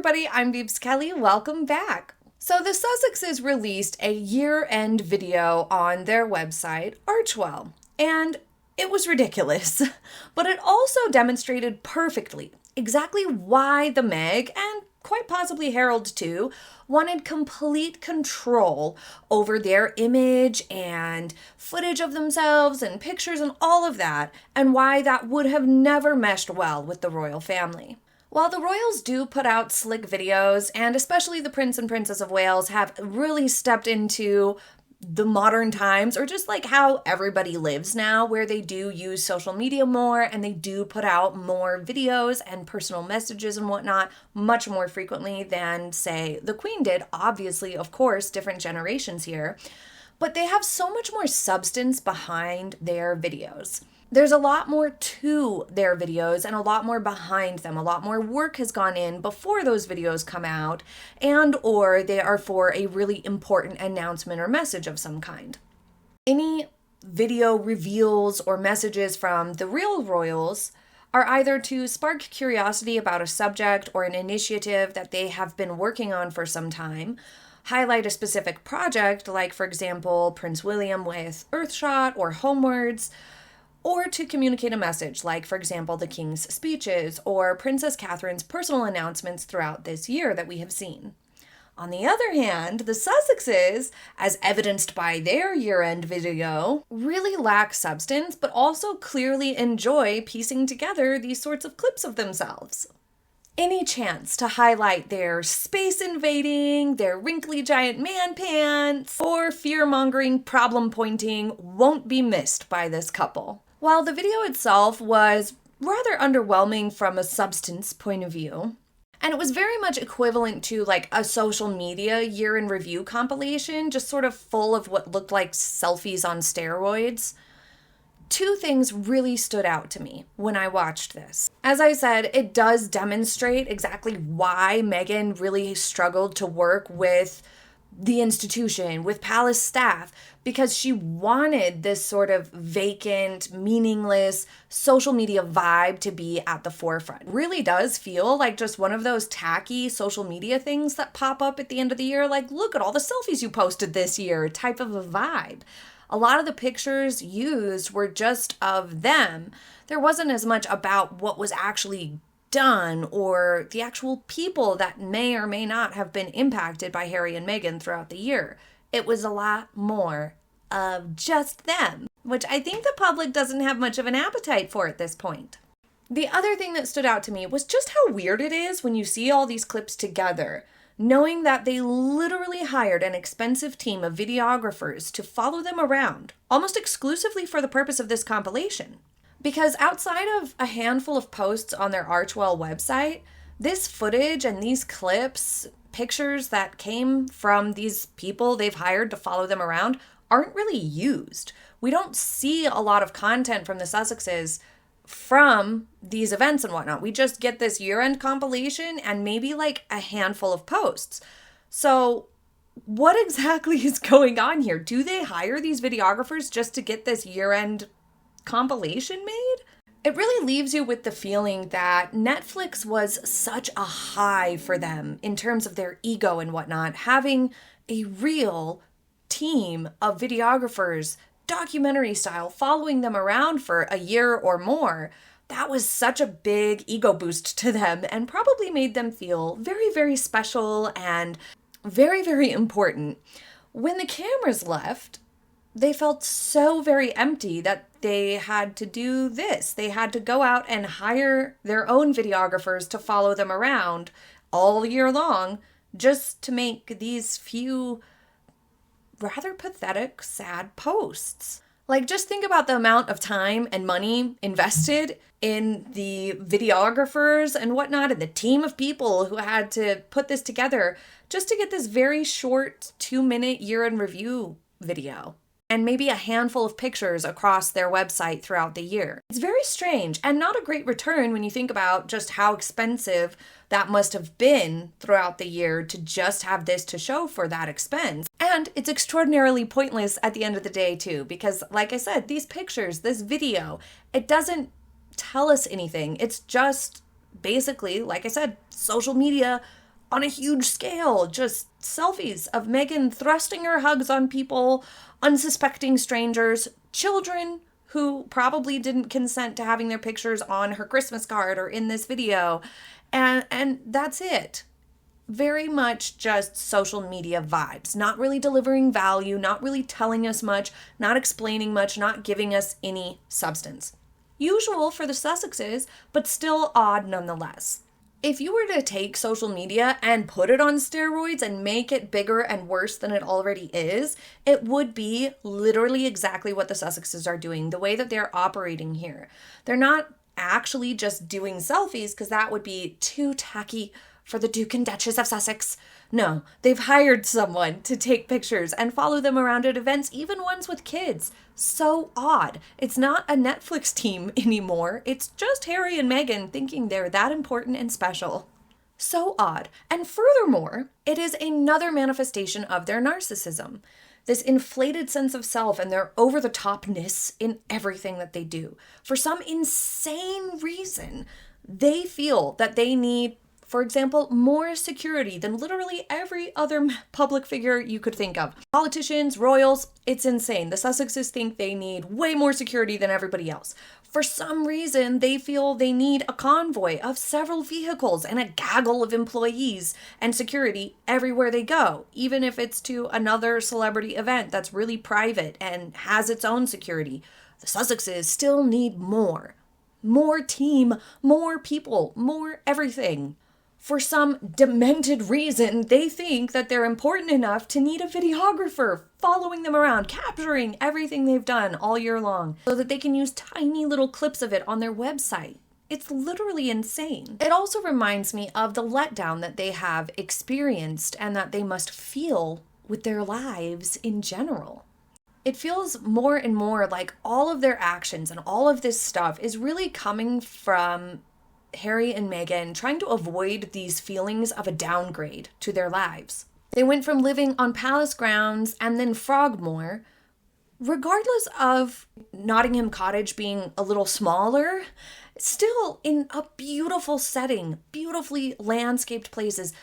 everybody, I'm Beebs Kelley. Welcome back. So the Sussexes released a year-end video on their website, Archewell, and it was ridiculous, but it also demonstrated perfectly exactly why the Meg, and quite possibly Harold too, wanted complete control over their image and footage of themselves and pictures and all of that, and why that would have never meshed well with the royal family. While the royals do put out slick videos, and especially the Prince and Princess of Wales have really stepped into the modern times, or just like how everybody lives now, where they do use social media more and they do put out more videos and personal messages and whatnot much more frequently than, say, the Queen did. Obviously, of course, different generations here, but they have so much more substance behind their videos. There's a lot more to their videos and a lot more behind them. A lot more work has gone in before those videos come out, and or they are for a really important announcement or message of some kind. Any video reveals or messages from the real royals are either to spark curiosity about a subject or an initiative that they have been working on for some time, highlight a specific project, like for example, Prince William with Earthshot or Homewards, or to communicate a message, like, for example, the King's speeches or Princess Catherine's personal announcements throughout this year that we have seen. On the other hand, the Sussexes, as evidenced by their year-end video, really lack substance, but also clearly enjoy piecing together these sorts of clips of themselves. Any chance to highlight their space invading, their wrinkly giant man pants, or fear-mongering problem pointing won't be missed by this couple. While the video itself was rather underwhelming from a substance point of view, and it was very much equivalent to like a social media year in review compilation, just sort of full of what looked like selfies on steroids, two things really stood out to me when I watched this. As I said, it does demonstrate exactly why Meghan really struggled to work with the institution, with palace staff, because she wanted this sort of vacant, meaningless social media vibe to be at the forefront. It really does feel like just one of those tacky social media things that pop up at the end of the year, like, look at all the selfies you posted this year, type of a vibe. A lot of the pictures used were just of them. There wasn't as much about what was actually done or the actual people that may or may not have been impacted by Harry and Meghan throughout the year. It was a lot more of just them, which I think the public doesn't have much of an appetite for at this point. The other thing that stood out to me was just how weird it is when you see all these clips together, knowing that they literally hired an expensive team of videographers to follow them around, almost exclusively for the purpose of this compilation. Because outside of a handful of posts on their Archewell website, this footage and these clips, pictures that came from these people they've hired to follow them around, aren't really used. We don't see a lot of content from the Sussexes from these events and whatnot. We just get this year-end compilation and maybe like a handful of posts. So what exactly is going on here? Do they hire these videographers just to get this year-end compilation made? It really leaves you with the feeling that Netflix was such a high for them in terms of their ego and whatnot, having a real team of videographers, documentary style, following them around for a year or more. That was such a big ego boost to them and probably made them feel very, very special and very, very important. When the cameras left, they felt so very empty that they had to do this. They had to go out and hire their own videographers to follow them around all year long just to make these few rather pathetic, sad posts. Like, just think about the amount of time and money invested in the videographers and whatnot, and the team of people who had to put this together just to get this very short 2-minute year in review video. And maybe a handful of pictures across their website throughout the year. It's very strange and not a great return when you think about just how expensive that must have been throughout the year to just have this to show for that expense. And it's extraordinarily pointless at the end of the day too, because like I said, these pictures, this video, it doesn't tell us anything. It's just basically, like I said, social media on a huge scale, just selfies of Meghan thrusting her hugs on people, unsuspecting strangers, children who probably didn't consent to having their pictures on her Christmas card or in this video. And that's it. Very much just social media vibes, not really delivering value, not really telling us much, not explaining much, not giving us any substance. Usual for the Sussexes, but still odd nonetheless. If you were to take social media and put it on steroids and make it bigger and worse than it already is, it would be literally exactly what the Sussexes are doing, the way that they're operating here. They're not actually just doing selfies because that would be too tacky for the Duke and Duchess of Sussex. No, they've hired someone to take pictures and follow them around at events, even ones with kids. So odd. It's not a Netflix team anymore. It's just Harry and Meghan thinking they're that important and special. So odd. And furthermore, it is another manifestation of their narcissism. This inflated sense of self and their over-the-topness in everything that they do. For some insane reason, they feel that they need, for example, more security than literally every other public figure you could think of. Politicians, royals, it's insane. The Sussexes think they need way more security than everybody else. For some reason, they feel they need a convoy of several vehicles and a gaggle of employees and security everywhere they go, even if it's to another celebrity event that's really private and has its own security. The Sussexes still need more. More team, more people, more everything. For some demented reason, they think that they're important enough to need a videographer following them around, capturing everything they've done all year long, so that they can use tiny little clips of it on their website. It's literally insane. It also reminds me of the letdown that they have experienced and that they must feel with their lives in general. It feels more and more like all of their actions and all of this stuff is really coming from Harry and Meghan trying to avoid these feelings of a downgrade to their lives. They went from living on palace grounds and then Frogmore, regardless of Nottingham Cottage being a little smaller, still in a beautiful setting, beautifully landscaped places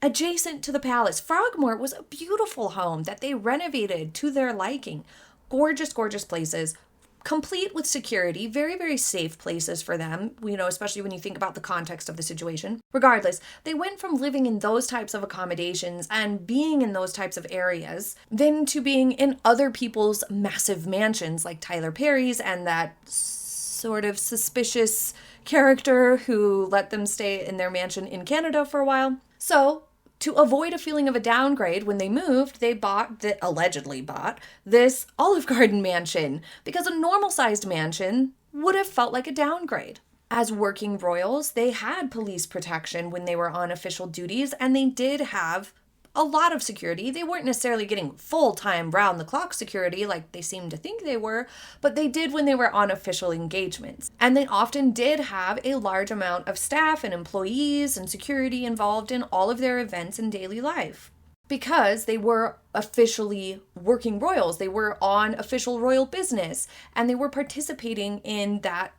adjacent to the palace. Frogmore was a beautiful home that they renovated to their liking. Gorgeous, gorgeous places, complete with security, very, very safe places for them, especially when you think about the context of the situation. Regardless, they went from living in those types of accommodations and being in those types of areas, then to being in other people's massive mansions like Tyler Perry's and that sort of suspicious character who let them stay in their mansion in Canada for a while. So, to avoid a feeling of a downgrade, when they moved, they allegedly bought this Olive Garden mansion because a normal-sized mansion would have felt like a downgrade. As working royals, they had police protection when they were on official duties, and they did have a lot of security. They weren't necessarily getting full-time, round-the-clock security like they seemed to think they were, but they did when they were on official engagements. And they often did have a large amount of staff and employees and security involved in all of their events in daily life. Because they were officially working royals, they were on official royal business, and they were participating in that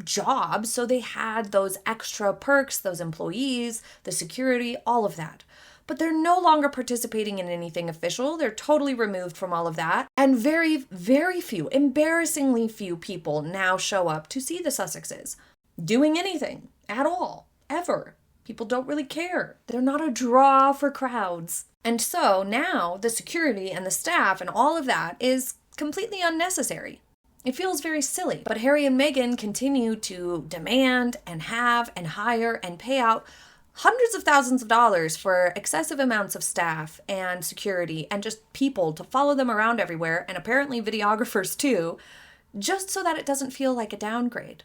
job, so they had those extra perks, those employees, the security, all of that. But they're no longer participating in anything official. They're totally removed from all of that. And very, very few, embarrassingly few people now show up to see the Sussexes doing anything at all, ever. People don't really care. They're not a draw for crowds. And so now the security and the staff and all of that is completely unnecessary. It feels very silly. But Harry and Meghan continue to demand and have and hire and pay out hundreds of thousands of dollars for excessive amounts of staff and security and just people to follow them around everywhere, and apparently videographers too, just so that it doesn't feel like a downgrade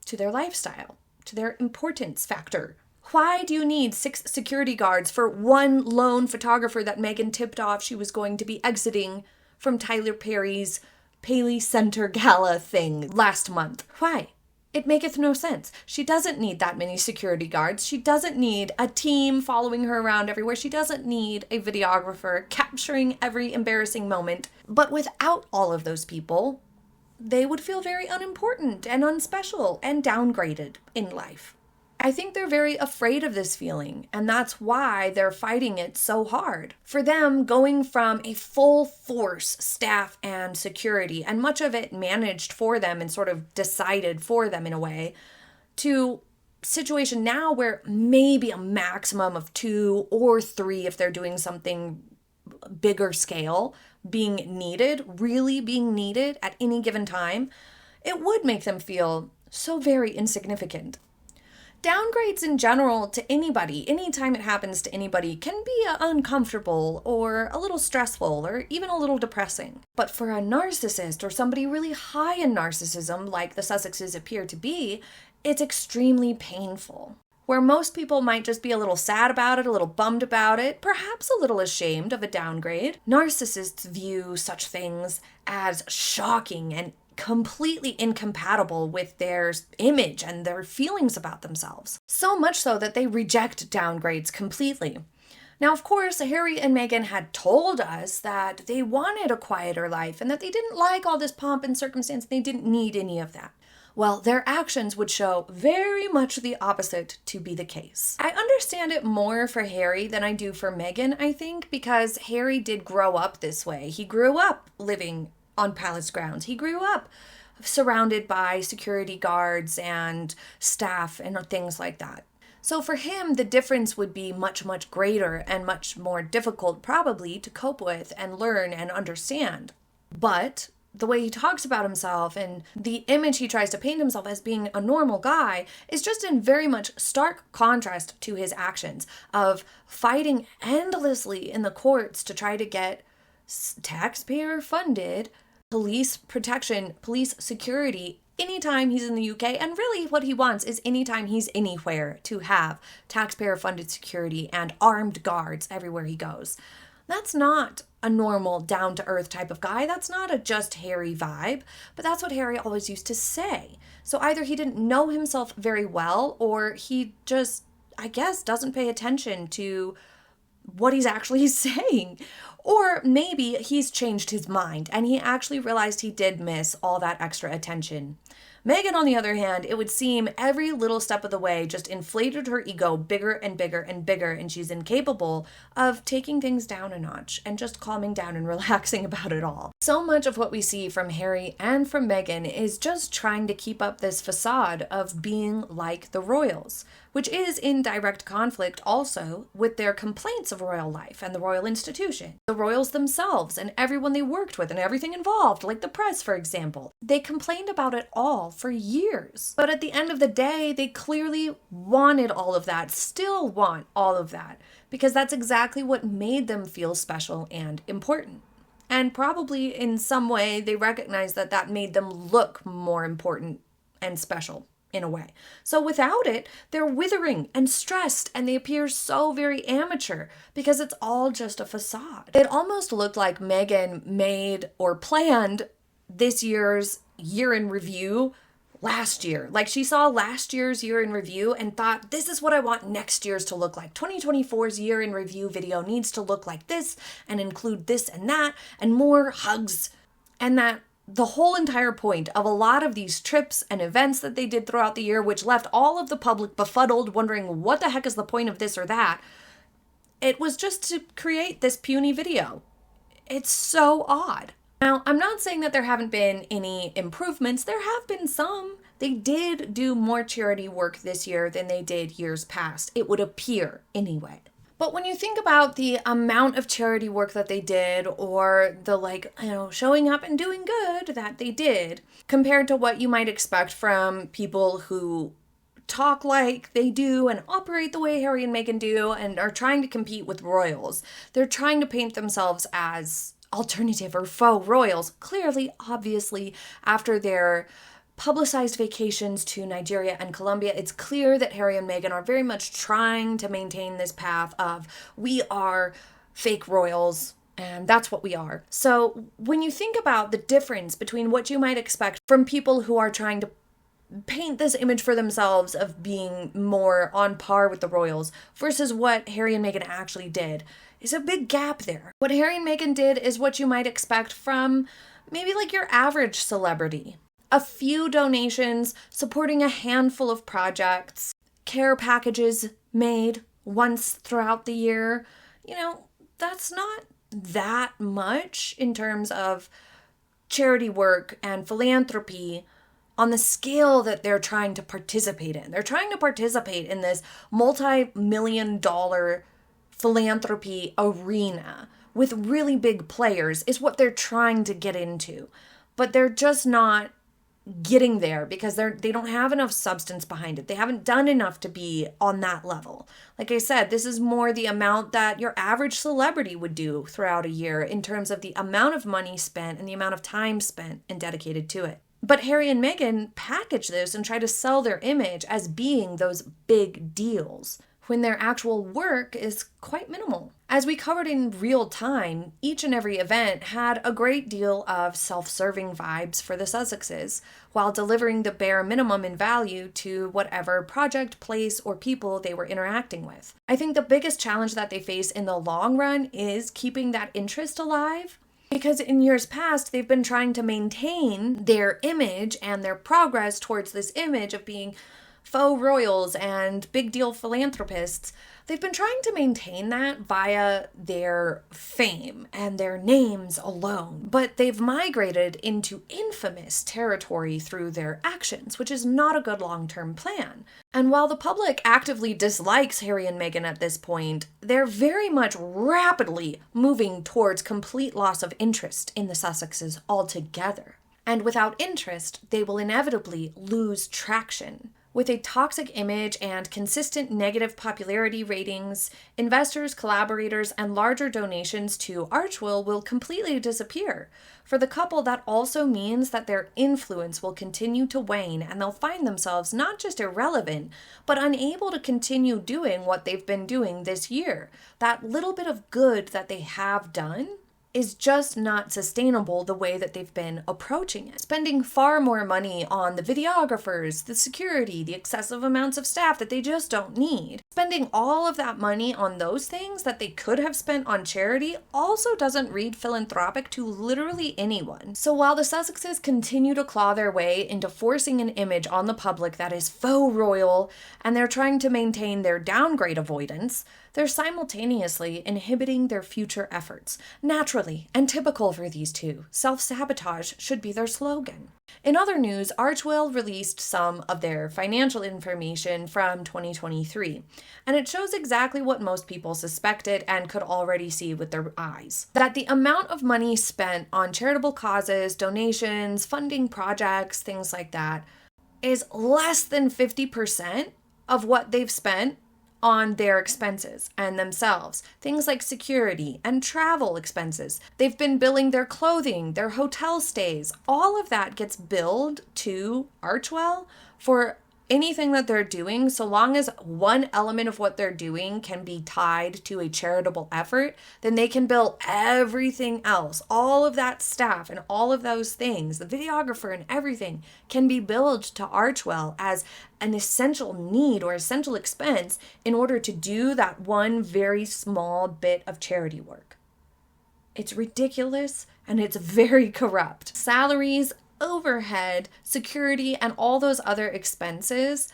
to their lifestyle, to their importance factor. Why do you need 6 security guards for one lone photographer that Meghan tipped off she was going to be exiting from Tyler Perry's Paley Center Gala thing last month? Why? It maketh no sense. She doesn't need that many security guards. She doesn't need a team following her around everywhere. She doesn't need a videographer capturing every embarrassing moment. But without all of those people, they would feel very unimportant and unspecial and downgraded in life. I think they're very afraid of this feeling, and that's why they're fighting it so hard. For them, going from a full force staff and security, and much of it managed for them and sort of decided for them in a way, to situation now where maybe a maximum of 2 or 3, if they're doing something bigger scale, really being needed at any given time, it would make them feel so very insignificant. Downgrades in general to anybody, anytime it happens to anybody, can be uncomfortable or a little stressful or even a little depressing. But for a narcissist or somebody really high in narcissism, like the Sussexes appear to be, it's extremely painful. Where most people might just be a little sad about it, a little bummed about it, perhaps a little ashamed of a downgrade, narcissists view such things as shocking and completely incompatible with their image and their feelings about themselves. So much so that they reject downgrades completely. Now, of course, Harry and Meghan had told us that they wanted a quieter life and that they didn't like all this pomp and circumstance. They didn't need any of that. Well, their actions would show very much the opposite to be the case. I understand it more for Harry than I do for Meghan, I think, because Harry did grow up this way. He grew up living on palace grounds. He grew up surrounded by security guards and staff and things like that. So for him, the difference would be much, much greater and much more difficult probably to cope with and learn and understand. But the way he talks about himself and the image he tries to paint himself as being a normal guy is just in very much stark contrast to his actions of fighting endlessly in the courts to try to get taxpayer-funded police protection, police security anytime he's in the UK. And really what he wants is anytime he's anywhere to have taxpayer-funded security and armed guards everywhere he goes. That's not a normal down-to-earth type of guy. That's not a just Harry vibe, but that's what Harry always used to say. So either he didn't know himself very well, or he just, I guess, doesn't pay attention to what he's actually saying. Or maybe he's changed his mind and he actually realized he did miss all that extra attention. Meghan, on the other hand, it would seem every little step of the way just inflated her ego bigger and bigger and bigger, and she's incapable of taking things down a notch and just calming down and relaxing about it all. So much of what we see from Harry and from Meghan is just trying to keep up this facade of being like the royals, which is in direct conflict also with their complaints of royal life and the royal institution. The royals themselves and everyone they worked with and everything involved, like the press, for example, they complained about it all for years. But at the end of the day, they clearly wanted all of that, still want all of that, because that's exactly what made them feel special and important. And probably in some way, they recognize that that made them look more important and special in a way. So without it, they're withering and stressed, and they appear so very amateur because it's all just a facade. It almost looked like Meghan made or planned this year's year in review last year. Like she saw last year's year in review and thought, this is what I want next year's to look like. 2024's year in review video needs to look like this and include this and that and more hugs. And that the whole entire point of a lot of these trips and events that they did throughout the year, which left all of the public befuddled, wondering what the heck is the point of this or that, it was just to create this puny video. It's so odd. Now, I'm not saying that there haven't been any improvements. There have been some. They did do more charity work this year than they did years past. It would appear anyway. But when you think about the amount of charity work that they did, or the showing up and doing good that they did, compared to what you might expect from people who talk like they do and operate the way Harry and Meghan do and are trying to compete with royals, they're trying to paint themselves as alternative or faux royals. Clearly, obviously, after their publicized vacations to Nigeria and Colombia, it's clear that Harry and Meghan are very much trying to maintain this path of we are fake royals and that's what we are. So when you think about the difference between what you might expect from people who are trying to paint this image for themselves of being more on par with the royals versus what Harry and Meghan actually did, is a big gap there. What Harry and Meghan did is what you might expect from maybe like your average celebrity. A few donations, supporting a handful of projects, care packages made once throughout the year. That's not that much in terms of charity work and philanthropy on the scale that they're trying to participate in. They're trying to participate in this multi-million-dollar philanthropy arena with really big players is what they're trying to get into. But they're just not getting there because they don't have enough substance behind it. They haven't done enough to be on that level. Like I said, this is more the amount that your average celebrity would do throughout a year in terms of the amount of money spent and the amount of time spent and dedicated to it. But Harry and Meghan package this and try to sell their image as being those big deals, when their actual work is quite minimal. As we covered in real time, each and every event had a great deal of self-serving vibes for the Sussexes, while delivering the bare minimum in value to whatever project, place, or people they were interacting with. I think the biggest challenge that they face in the long run is keeping that interest alive, because in years past, they've been trying to maintain their image and their progress towards this image of being faux royals and big deal philanthropists. They've been trying to maintain that via their fame and their names alone, but they've migrated into infamous territory through their actions, which is not a good long-term plan. And while the public actively dislikes Harry and Meghan at this point, they're very much rapidly moving towards complete loss of interest in the Sussexes altogether. And without interest, they will inevitably lose traction. With a toxic image and consistent negative popularity ratings, investors, collaborators, and larger donations to Archewell will completely disappear. For the couple, that also means that their influence will continue to wane and they'll find themselves not just irrelevant, but unable to continue doing what they've been doing this year. That little bit of good that they have done is just not sustainable the way that they've been approaching it. Spending far more money on the videographers, the security, the excessive amounts of staff that they just don't need. Spending all of that money on those things that they could have spent on charity also doesn't read philanthropic to literally anyone. So while the Sussexes continue to claw their way into forcing an image on the public that is faux royal, and they're trying to maintain their downgrade avoidance, they're simultaneously inhibiting their future efforts. Naturally, and typical for these two, self-sabotage should be their slogan. In other news, Archewell released some of their financial information from 2023, and it shows exactly what most people suspected and could already see with their eyes. That the amount of money spent on charitable causes, donations, funding projects, things like that, is less than 50% of what they've spent on their expenses and themselves. Things like security and travel expenses. They've been billing their clothing, their hotel stays. All of that gets billed to Archewell for anything that they're doing, so long as one element of what they're doing can be tied to a charitable effort, then they can bill everything else. All of that staff and all of those things, the videographer and everything, can be billed to Archewell as an essential need or essential expense in order to do that one very small bit of charity work. It's ridiculous and it's very corrupt. Salaries, overhead, security, and all those other expenses,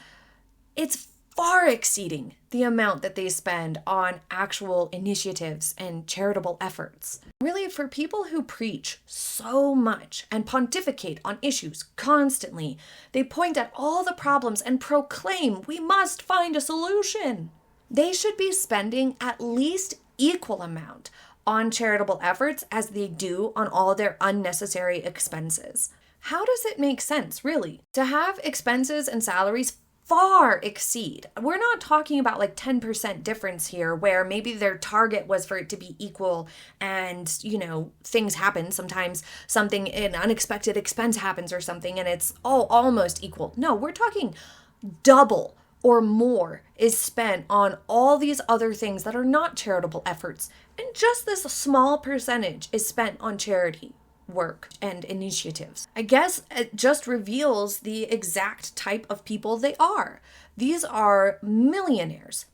it's far exceeding the amount that they spend on actual initiatives and charitable efforts. Really, for people who preach so much and pontificate on issues constantly, they point at all the problems and proclaim we must find a solution. They should be spending at least equal amount on charitable efforts as they do on all their unnecessary expenses. How does it make sense, really, to have expenses and salaries far exceed? We're not talking about like 10% difference here where maybe their target was for it to be equal and, things happen. Sometimes an unexpected expense happens or something and it's almost equal. No, we're talking double or more is spent on all these other things that are not charitable efforts. And just this small percentage is spent on charity work and initiatives. I guess it just reveals the exact type of people they are. These are millionaires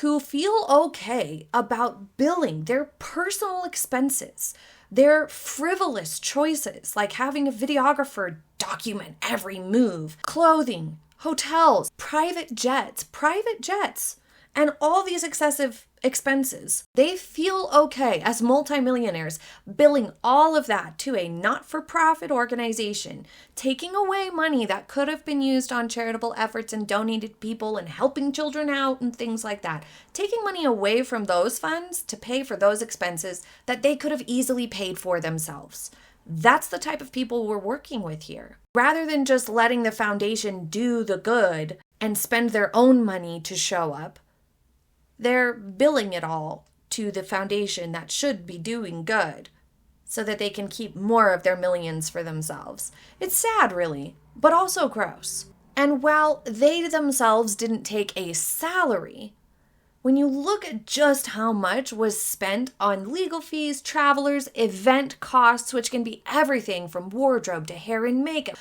who feel okay about billing their personal expenses, their frivolous choices, like having a videographer document every move, clothing, hotels, private jets, and all these excessive expenses. They feel okay as multimillionaires billing all of that to a not-for-profit organization, taking away money that could have been used on charitable efforts and donated people and helping children out and things like that. Taking money away from those funds to pay for those expenses that they could have easily paid for themselves. That's the type of people we're working with here. Rather than just letting the foundation do the good and spend their own money to show up, they're billing it all to the foundation that should be doing good so that they can keep more of their millions for themselves. It's sad, really, but also gross. And while they themselves didn't take a salary, when you look at just how much was spent on legal fees, travelers, event costs, which can be everything from wardrobe to hair and makeup,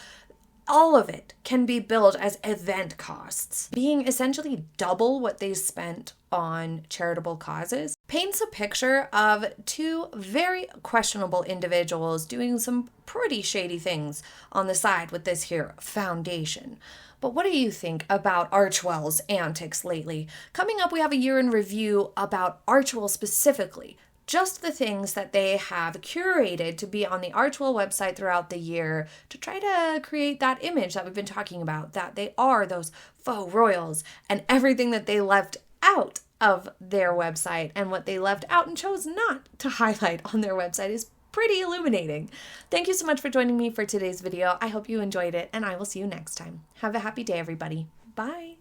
all of it can be billed as event costs, being essentially double what they spent on charitable causes, paints a picture of two very questionable individuals doing some pretty shady things on the side with this here foundation. But what do you think about Archewell's antics lately? Coming up, we have a year in review about Archewell specifically. Just the things that they have curated to be on the Archewell website throughout the year to try to create that image that we've been talking about, that they are those faux royals, and everything that they left out of their website and what they left out and chose not to highlight on their website is pretty illuminating. Thank you so much for joining me for today's video. I hope you enjoyed it, and I will see you next time. Have a happy day, everybody. Bye.